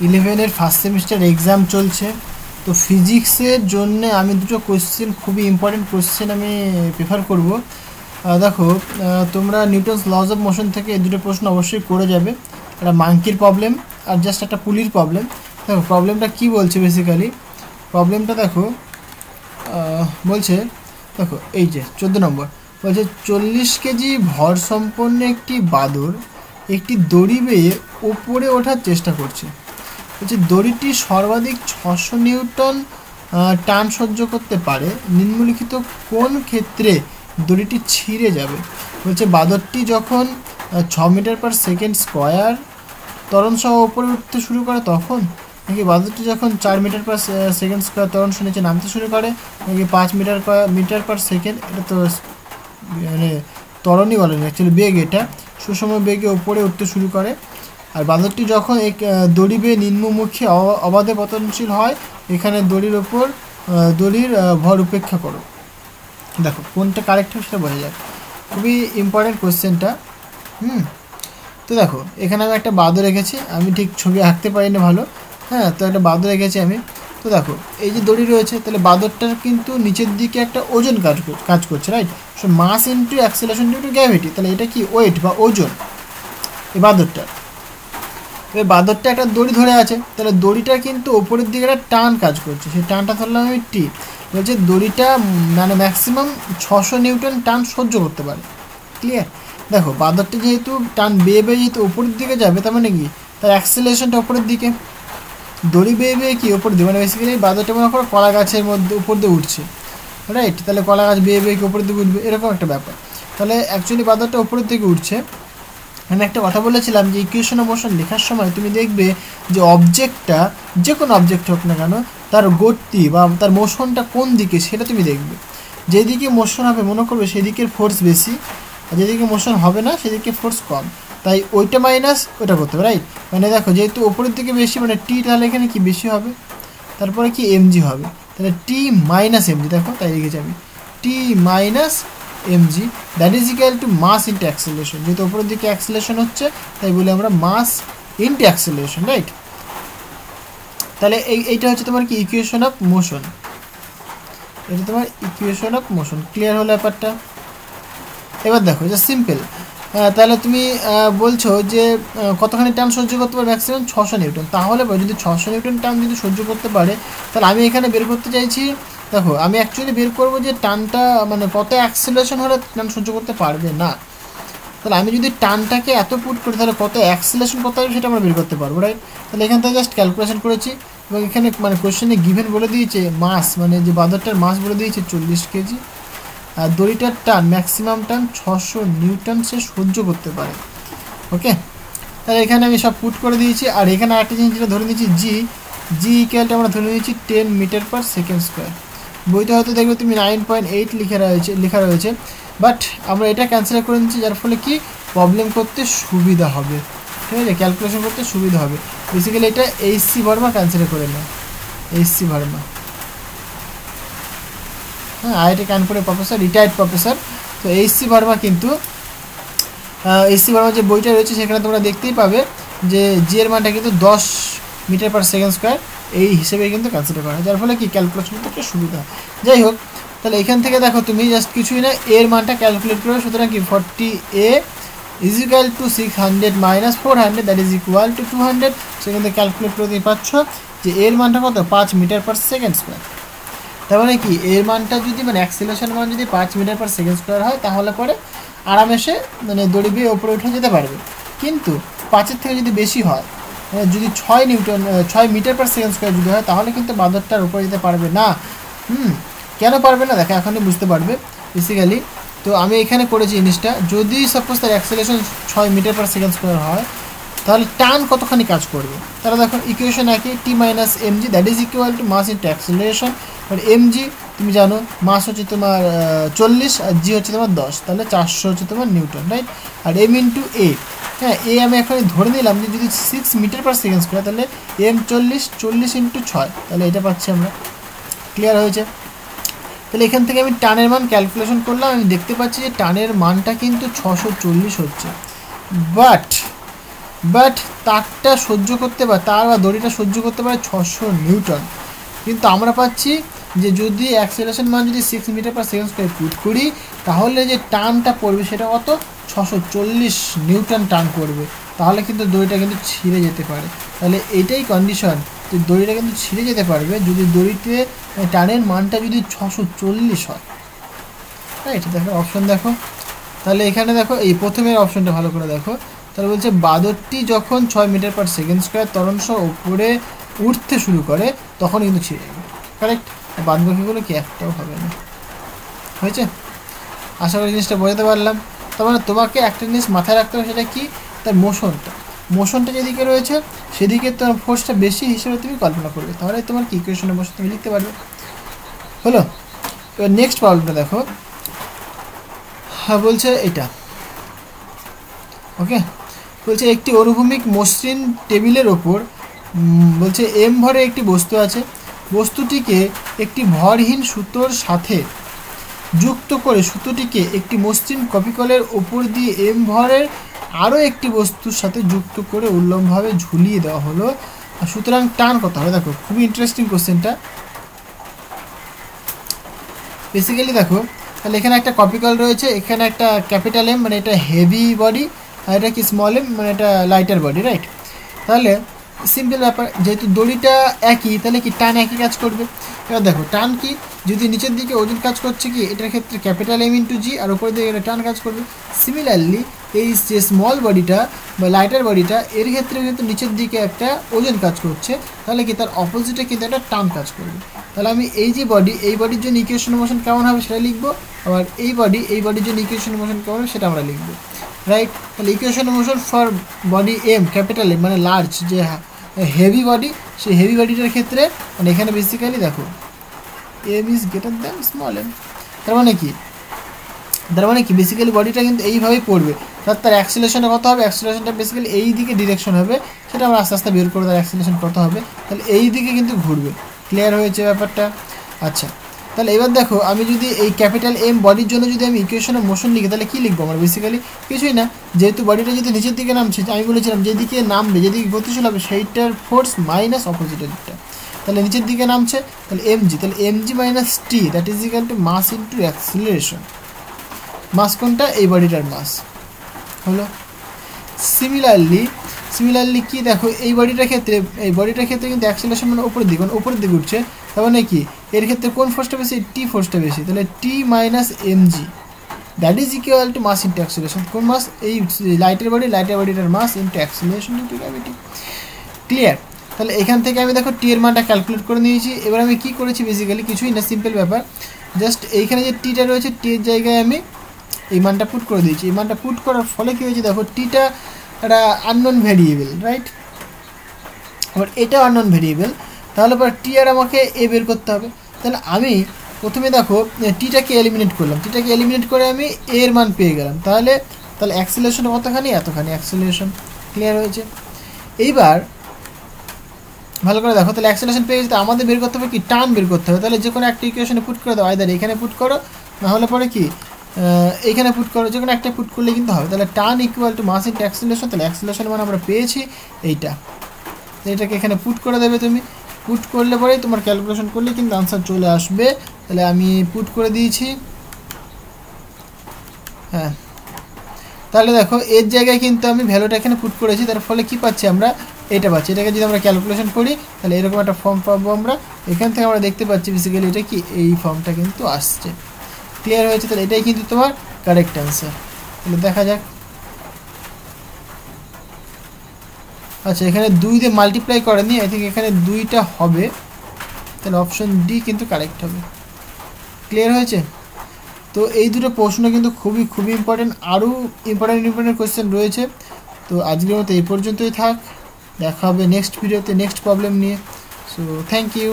11-এর first semester exam চলছে। তো ফিজিক্সের জন্য আমি দুটো কোশ্চেন, খুবই ইম্পর্টেন্ট কোশ্চেন আমি প্রেফার করব। দেখো, তোমরা নিউটনস লজ অফ মোশন থেকে এই দুটো প্রশ্ন অবশ্যই করে যাবে। একটা মাঙ্কির প্রবলেম আর জাস্ট একটা পুলির প্রবলেম। দেখো প্রবলেমটা কি বলছে, বেসিক্যালি প্রবলেমটা দেখো বলছে, দেখো এই যে 14 নম্বর বলছে 40 কেজি ভর সম্পন্ন একটি বাদর একটি দড়ি বেয়ে ওপরে ওঠার চেষ্টা করছে। বলছে দড়িটি সর্বাধিক 600 নিউটন টান সহ্য করতে পারে, নিম্নলিখিত কোন ক্ষেত্রে দড়িটি ছিঁড়ে যাবে। বলছে বাদরটি যখন 6 মিটার পার সেকেন্ড স্কোয়ার ত্বরণ সহ ওপরে উঠতে শুরু করে তখন, নাকি বাদরটি যখন 4 মিটার পার সেকেন্ড স্কোয়ার ত্বরণ সহ নিচে নামতে শুরু করে, নাকি 5 মিটার পার সেকেন্ড, এটা তো মানে ত্বরণই বলে না, অ্যাকচুয়ালি বেগ, এটা সুষম বেগে ওপরে উঠতে শুরু করে। আর বাদরটি যখন এক দড়ি বেয়ে নিম্নমুখী অবাধে পতনশীল হয়, এখানে দড়ির ওপর দড়ির ভর উপেক্ষা করো। দেখো কোনটা কারেক্ট হবে সেটা বোঝা যায়, খুবই ইম্পর্টেন্ট কোশ্চেনটা। তো দেখো এখানে আমি একটা বাদর রেখেছি, আমি ঠিক ছবি আঁকতে পারি না ভালো, হ্যাঁ, তো একটা বাদর রেখেছি আমি। তো দেখো এই যে দড়ি রয়েছে, তাহলে বাদরটার কিন্তু নিচের দিকে একটা ওজন কাজ করছে, right? So mass into acceleration into gravity, তাহলে এটা কি ওয়েট বা ওজন এই বাদরটার। এবার বাদরটা একটা দড়ি ধরে আছে, তাহলে দড়িটা কিন্তু ওপরের দিকে একটা টান কাজ করছে, সেই টানটা ধরলাম আমি টি। বলছে দড়িটা মানে ম্যাক্সিমাম 600 নিউটন টান সহ্য করতে পারে। ক্লিয়ার? দেখো বাদরটা যেহেতু টান বেয়ে বেয়ে যেহেতু ওপরের দিকে যাবে, তার মানে কি তার অ্যাক্সেলারেশনটা ওপরের দিকে, দড়ি বেয়ে বেয়ে কি ওপর দিকে, মানে বেসিক্যালি বাদরটা মনে করো কলা গাছের মধ্যে উপর দিয়ে উঠছে, রাইট? তাহলে কলা গাছ বেয়ে বেয়ে কি ওপরের দিকে উঠবে, এরকম একটা ব্যাপার। তাহলে অ্যাকচুয়ালি বাদরটা ওপরের দিকে উঠছে। আমি একটা কথা বলেছিলাম যে ইকুয়েশন অফ মোশন লেখার সময় তুমি দেখবে যে অবজেক্টটা, যে কোনো অবজেক্ট হোক না কেন, তার গতি বা তার মোশনটা কোন দিকে সেটা তুমি দেখবে। যেদিকে মোশন হবে মনে করবে সেদিকের ফোর্স বেশি, আর যেদিকে মোশন হবে না সেদিকে ফোর্স কম, তাই ওইটা মাইনাস ওইটা করতে হবে, রাইট? মানে দেখো যেহেতু ওপরের দিকে বেশি, মানে টি, তাহলে এখানে কি বেশি হবে, তারপরে কি এমজি হবে, তাহলে টি মাইনাস এমজি, দেখো তাই লিখেছি আমি T minus M G, that is equal to mass into acceleration. যেহেতু ওপরের দিকে অ্যাক্সেলারেশন হচ্ছে তাই বলি আমরা মাস ইন্টু অ্যাক্সেলারেশন, রাইট? তাহলে এইটা হচ্ছে তোমার কি ইকুয়েশন অফ মোশন, এটা তোমার ইকুয়েশন অফ মোশন। ক্লিয়ার হলো ব্যাপারটা? এবার দেখো এটা সিম্পল। তাহলে তুমি বলছো যে কতখানি টান সহ্য করতে পারে, ম্যাক্সিমাম 600 নিউটন। তাহলে যদি 600 নিউটন টান যদি সহ্য করতে পারে, তাহলে আমি এখানে বের করতে চাইছি, দেখো আমি অ্যাকচুয়ালি বের করবো যে টানটা মানে কত অ্যাক্সেলারেশন হলে টান সহ্য করতে পারবে না। তাহলে আমি যদি টানটাকে এত পুট করি তাহলে কত অ্যাক্সেলারেশন করতে হবে সেটা আমরা বের করতে পারবো, রাইট? তাহলে এখান থেকে জাস্ট ক্যালকুলেশন করেছি, এবং এখানে মানে কোশ্চেনে গিভেন বলে দিয়েছে মাস, মানে যে বাদরটার মাস বলে দিয়েছে 40 কেজি, আর দড়িটার টান ম্যাক্সিমাম টান 600 নিউটন সে সহ্য করতে পারে। ওকে, তাহলে এখানে আমি সব পুট করে দিয়েছি। আর এখানে আরেকটা জিনিস যেটা ধরে নিয়েছি জি ইকুয়ালটা আমরা ধরে নিয়েছি 10 মিটার পার সেকেন্ড স্কোয়ার। বইতে হয়তো দেখবে তুমি 9.8 লেখা রয়েছে, বাট আমরা এটা ক্যান্সেল করে নিচ্ছি, যার ফলে কি প্রবলেম করতে সুবিধা হবে, ঠিক আছে, ক্যালকুলেশন করতে সুবিধা হবে। বেসিক্যালি এটা এইচসি ভার্মা ক্যান্সেল করে নাও, এইচসি ভার্মা, হ্যাঁ, আইআইটি কানপুরের প্রফেসর, রিটায়ার্ড প্রফেসর। তো এইচসি ভার্মা কিন্তু এইচসি ভার্মা যে বইটা রয়েছে সেখানে তোমরা দেখতেই পাবে যে জি এর মানটা কিন্তু 10 মিটার পার সেকেন্ড স্কোয়ার এই হিসেবে কিন্তু কনসিডার করা হয়, যার ফলে কি ক্যালকুলেশন করতে একটা সুবিধা। যাই হোক, তাহলে এখান থেকে দেখো তুমি জাস্ট কিছুই না এর মানটা ক্যালকুলেট করবে। সুতরাং কি 40A is equal two 600 minus 400, that is equal two 200। সেখান থেকে ক্যালকুলেট করে তুমি পাচ্ছ যে এর মানটা কত, 5 মিটার পার সেকেন্ড স্কোয়ার। তার মানে কি এর মানটা যদি মানে অ্যাক্সেলারেশন মান যদি 5 মিটার পার সেকেন্ড স্কোয়ার হয়, তাহলে পরে আরামসে মানে দড়ি বেয়ে ওপরে উঠে যেতে পারবে। কিন্তু 5-এর থেকে যদি বেশি হয়, যদি 6 মিটার পার সেকেন্ড স্কোয়ার যদি হয়, তাহলে কিন্তু বাদরটার উপরে যেতে পারবে না। কেন পারবে না দেখো এখনই বুঝতে পারবে বেসিক্যালি। তো আমি এখানে করেছি জিনিসটা, যদি সাপোজ তার acceleration 6 metre per second square হয়, তাহলে টান কতখানি কাজ করবে। তাহলে দেখো ইকুয়েশন একই, T minus M G that is equal to mass into acceleration. আর এমজি তুমি জানো মাস হচ্ছে তোমার 40 আর জি হচ্ছে তোমার 10, তাহলে 400 হচ্ছে তোমার নিউটন, রাইট? আর এম ইন্টু এ, হ্যাঁ, এ আমি এখন ধরে নিলাম যে যদি 6 মিটার পার সেকেন্ড স্কোয়ার, তাহলে এম 40 ইন্টু 6, তাহলে এটা পাচ্ছি আমরা। ক্লিয়ার হয়েছে? তাহলে এখান থেকে আমি টানের মান ক্যালকুলেশন করলাম, আমি দেখতে পাচ্ছি যে টানের মানটা কিন্তু 640 হচ্ছে। বাট বাট তারটা সহ্য করতে পারে, তার বা দড়িটা সহ্য করতে পারে 600 নিউটন। কিন্তু আমরা পাচ্ছি যে যদি অ্যাক্সেলারেশন মান যদি 6 metre per second square put করি, তাহলে যে টানটা পড়বে সেটা কত, 640 নিউটন টান পড়বে। তাহলে কিন্তু দড়িটা কিন্তু ছিঁড়ে যেতে পারে। তাহলে এইটাই কন্ডিশন যে দড়িটা কিন্তু ছিঁড়ে যেতে পারবে যদি দড়িতে টানের মানটা যদি 640 হয়। রাইট, দেখো অপশন দেখো। তাহলে এখানে দেখো এই প্রথমের অপশনটা ভালো করে দেখো। তাহলে বলছে বাদরটি যখন 6 মিটার পার সেকেন্ড স্কোয়ার ত্বরণ সহ উপরে উঠতে শুরু করে তখন কিন্তু ছিঁড়ে যাবে। কারেক্ট। বাদ বাকিগুলো কি একটাও হবে না। হয়েছে? আশা করি জিনিসটা বোঝাতে পারলাম। তার মানে তোমাকে একটা জিনিস মাথায় রাখতে হবে, সেটা কি, তার মোশনটা যেদিকে রয়েছে সেদিকে তোমার ফোর্সটা বেশি হিসেবে তুমি কল্পনা করবে, তাহলে তোমার কি ইকুয়েশনের মোশন তুমি লিখতে পারবে। হলো? এবার নেক্সট প্রবলেমটা দেখো। হ্যাঁ, বলছে এটা ওকে, বলছে একটি অনুভূমিক মসৃণ টেবিলের ওপর বলছে এম ভরে একটি বস্তু আছে। বস্তুটিকে একটি ভরহীন সুতোর সাথে যুক্ত করে সুতোটিকে একটি মসৃণ কপিকলের ওপর দিয়ে এম ভরের আরও একটি বস্তুর সাথে যুক্ত করে উল্লম্বভাবে ঝুলিয়ে দেওয়া হলো। সুতরাং টান কত হবে? দেখো খুবই ইন্টারেস্টিং কোশ্চেনটা। বেসিক্যালি দেখো, তাহলে এখানে একটা কপিকল রয়েছে, এখানে একটা ক্যাপিটাল এম মানে এটা হেভি বডি, আর এটা কি স্মল এম মানে এটা লাইটার বডি, রাইট। তাহলে সিম্পল ব্যাপার, যেহেতু দড়িটা একই তাহলে কি টান একই কাজ করবে। এবার দেখো টান কি, যদি নিচের দিকে ওজন কাজ করছে কি এটার ক্ষেত্রে ক্যাপিটাল এম ইন্টু জি, আর উপরের দিকে এটা টান কাজ করবে। সিমিলারলি এই যে স্মল বডিটা বা লাইটার বডিটা এর ক্ষেত্রে কিন্তু নিচের দিকে একটা ওজন কাজ করছে, তাহলে কি তার অপোজিটে কিন্তু একটা টান কাজ করবে। তাহলে আমি এই যে বডি, এই বডির জন্য ইকুয়েশন মোশন কেমন হবে সেটা লিখবো, আবার এই বডির জন্য ইকুয়েশন মোশন কেমন হবে সেটা আমরা লিখবো, রাইট। তাহলে equation motion for body M capital M মানে লার্জ যে হেভি বডি, সেই হেভি বডিটার ক্ষেত্রে মানে এখানে বেসিক্যালি দেখো M is greater than small M. তার মানে কি বেসিক্যালি বডিটা কিন্তু এইভাবেই পড়বে। তার অ্যাক্সিলারেশনটা কত হবে? অ্যাক্সিলারেশনটা বেসিক্যালি এই দিকে ডিরেকশন হবে, সেটা আমরা আস্তে আস্তে বের করবো তার অ্যাক্সিলারেশন কত হবে। তাহলে এই দিকে কিন্তু ঘুরবে। ক্লিয়ার হয়েছে ব্যাপারটা? আচ্ছা, তাহলে এবার দেখো আমি যদি এই ক্যাপিটাল এম বডির জন্য যদি আমি ইকুয়েশনের মোশন লিখি তাহলে কী লিখবো আমরা? বেসিক্যালি কিছুই না, যেহেতু বডিটা যদি নিচের দিকে নামছে, আমি বলেছিলাম যেদিকে নামবে যেদিকে গতিশীল হবে সেইটার ফোর্স মাইনাস অপোজিটের দিকটা। তাহলে নিচের দিকে নামছে, তাহলে এমজি, তাহলে M G minus T that is equal to mass into acceleration. Mass কোনটা? এই বডিটার মাস হলো। সিমিলারলি কি দেখো এই বডিটার ক্ষেত্রে কিন্তু অ্যাক্সিলারেশন মানে উপরের দিকে উঠছে। তার মানে কি এর ক্ষেত্রে কোন ফোর্সটা বেশি? টি ফোর্সটা বেশি। তাহলে T minus M G that is equal to mass into acceleration. কোন মাস? এই লাইটার বডিটার mass into acceleration into gravity. Clear? তাহলে এখান থেকে আমি দেখো টি এর মানটা ক্যালকুলেট করে নিয়েছি। এবার আমি কি করেছি? বেসিক্যালি কিছুই না, সিম্পল ব্যাপার, জাস্ট এইখানে যে টিটা রয়েছে টির জায়গায় আমি এই মানটা পুট করে দিয়েছি। এই মানটা পুট করার ফলে কী হয়েছে দেখো, টিটা একটা আননোন ভ্যারিয়েবল, রাইট। আবার এটা আননোন ভ্যারিয়েবল, তাহলে পর টি আর আমাকে এ বের করতে হবে। তাহলে আমি প্রথমে দেখো টিটাকে এলিমিনেট করলাম, টিটাকে এলিমিনেট করে আমি এর মান পেয়ে গেলাম। তাহলে অ্যাক্সিলারেশন কতখানি? এতখানি অ্যাক্সিলারেশন। ক্লিয়ার হয়েছে? এইবার ভালো করে দেখো, তাহলে অ্যাক্সিলারেশন পেয়ে গেছে, আমাদের বের করতে হবে কি? টান বের করতে হবে। তাহলে যে কোনো একটা ইকুয়েশনে পুট করে দাও, আইদার এখানে পুট করো, নাহলে পরে কি এইখানে পুট করো, যে কোনো একটা পুট করলে কিন্তু হবে। তাহলে টান equal to mass into acceleration. তাহলে অ্যাক্সিলারেশন মানে আমরা পেয়েছি এইটা, এটাকে এখানে পুট করে দেবে তুমি। পুট করলে পরেই তোমার ক্যালকুলেশন করলে কিন্তু আনসার চলে আসবে। তাহলে আমি পুট করে দিয়েছি। হ্যাঁ, তাহলে দেখো এর জায়গায় কিন্তু আমি ভ্যালুটা এখানে পুট করেছি, তার ফলে কি পাচ্ছি আমরা? এটা পাচ্ছি। এটাকে যদি আমরা ক্যালকুলেশন করি তাহলে এরকম একটা ফর্ম পাবো আমরা। এখান থেকে আমরা দেখতে পাচ্ছি বেসিক্যালি এটা কি এই ফর্মটা কিন্তু আসছে। ক্লিয়ার হয়েছে? তাহলে এটাই কিন্তু তোমার কারেক্ট অ্যান্সার। তাহলে দেখা যাক। আচ্ছা, এখানে 2 দিয়ে মাল্টিপ্লাই করেনি, আই থিঙ্ক এখানে 2টা হবে, তাহলে অপশন ডি কিন্তু কারেক্ট হবে। ক্লিয়ার হয়েছে? তো এই দুটো প্রশ্ন কিন্তু খুবই ইম্পর্টেন্ট, আরও ইম্পর্টেন্ট কোয়েশ্চেন রয়েছে। তো আজকের মতো এই পর্যন্তই থাক, দেখা হবে নেক্সট ভিডিওতে নেক্সট প্রবলেম নিয়ে। So thank you.